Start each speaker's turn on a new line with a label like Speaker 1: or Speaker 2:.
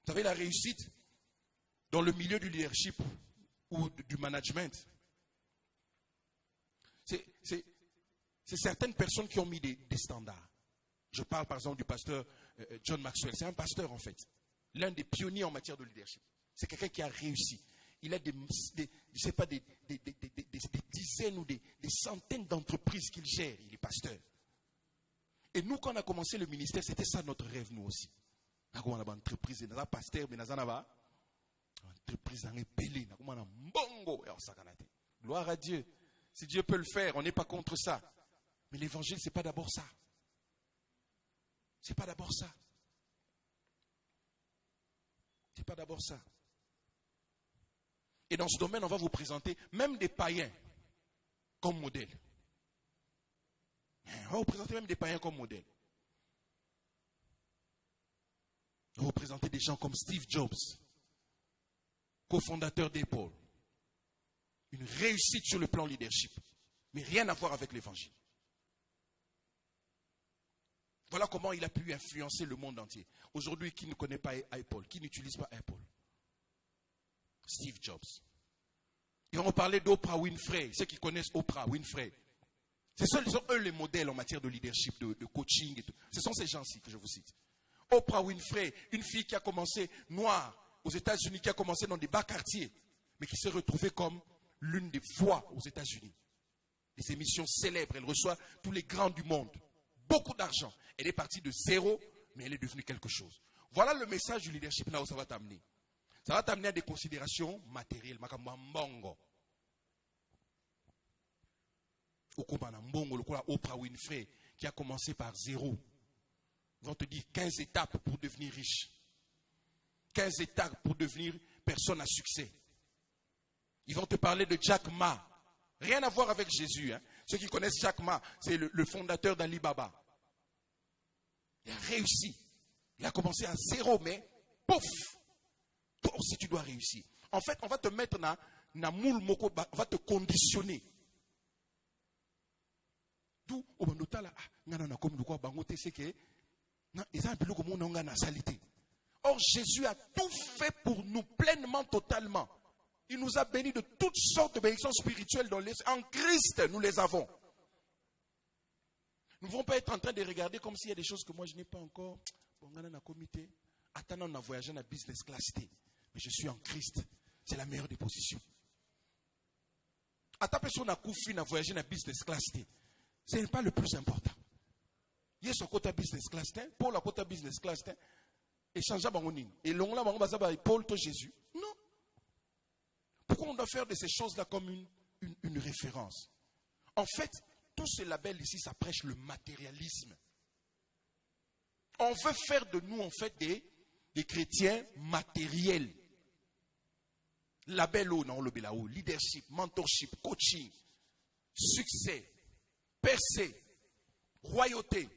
Speaker 1: Vous savez, la réussite dans le milieu du leadership ou du management, c'est certaines personnes qui ont mis des standards. Je parle par exemple du pasteur John Maxwell. C'est un pasteur en fait. L'un des pionniers en matière de leadership. C'est quelqu'un qui a réussi. Il a des dizaines ou des centaines d'entreprises qu'il gère. Il est pasteur. Et nous, quand on a commencé le ministère, c'était ça notre rêve, nous aussi. On a une entreprise, on a un pasteur, mais on a une entreprise, on a un bongo. Gloire à Dieu. Si Dieu peut le faire, on n'est pas contre ça. Mais l'évangile, ce n'est pas d'abord ça. Ce n'est pas d'abord ça. Ce n'est pas d'abord ça. Et dans ce domaine, on va vous présenter même des païens comme modèle. On va vous présenter même des païens comme modèle. On va vous présenter des gens comme Steve Jobs, cofondateur d'Apple. Une réussite sur le plan leadership, mais rien à voir avec l'évangile. Voilà comment il a pu influencer le monde entier. Aujourd'hui, qui ne connaît pas Apple? Qui n'utilise pas Apple? Steve Jobs. Ils vont parler d'Oprah Winfrey. Ceux qui connaissent Oprah Winfrey. Ce sont eux les modèles en matière de leadership, de coaching et tout. Ce sont ces gens-ci que je vous cite. Oprah Winfrey, une fille qui a commencé noire aux États-Unis, qui a commencé dans des bas quartiers, mais qui s'est retrouvée comme l'une des voix aux États-Unis. Des émissions célèbres, elle reçoit tous les grands du monde. Beaucoup d'argent. Elle est partie de zéro, mais elle est devenue quelque chose. Voilà le message du leadership là où ça va t'amener. Ça va t'amener à des considérations matérielles. Oprah Winfrey, qui a commencé par zéro. Ils vont te dire 15 étapes pour devenir riche. 15 étapes pour devenir personne à succès. Ils vont te parler de Jack Ma. Rien à voir avec Jésus. Hein. Ceux qui connaissent Jack Ma, c'est le fondateur d'Alibaba. Il a réussi. Il a commencé à zéro, mais pouf! Toi aussi, tu dois réussir. En fait, on va te mettre na moule moko, on va te conditionner. Tout au bandota là, ngana comme quoi bangote c'est que ils ont un peu comme on a na salité. Or Jésus a tout fait pour nous pleinement, totalement. Il nous a bénis de toutes sortes de bénédictions spirituelles en Christ, nous les avons. Nous ne devons pas être en train de regarder comme s'il y a des choses que moi je n'ai pas encore. Bon, on a un comité. Attendant, on a voyagé dans la business class. Mais je suis en Christ. C'est la meilleure des positions. À ta personne a koufi, on a voyagé dans la business class. Ce n'est pas le plus important. Il y a ce côté business class. Pour la côté business class. Échanger bangonine. Et l'on là, Paul, toi Jésus. Non. Pourquoi on doit faire de ces choses-là comme une référence? En fait, tous ces labels ici, ça prêche le matérialisme. On veut faire de nous, en fait, des chrétiens matériels. Label non, le belao, leadership, mentorship, coaching, succès, percée, royauté.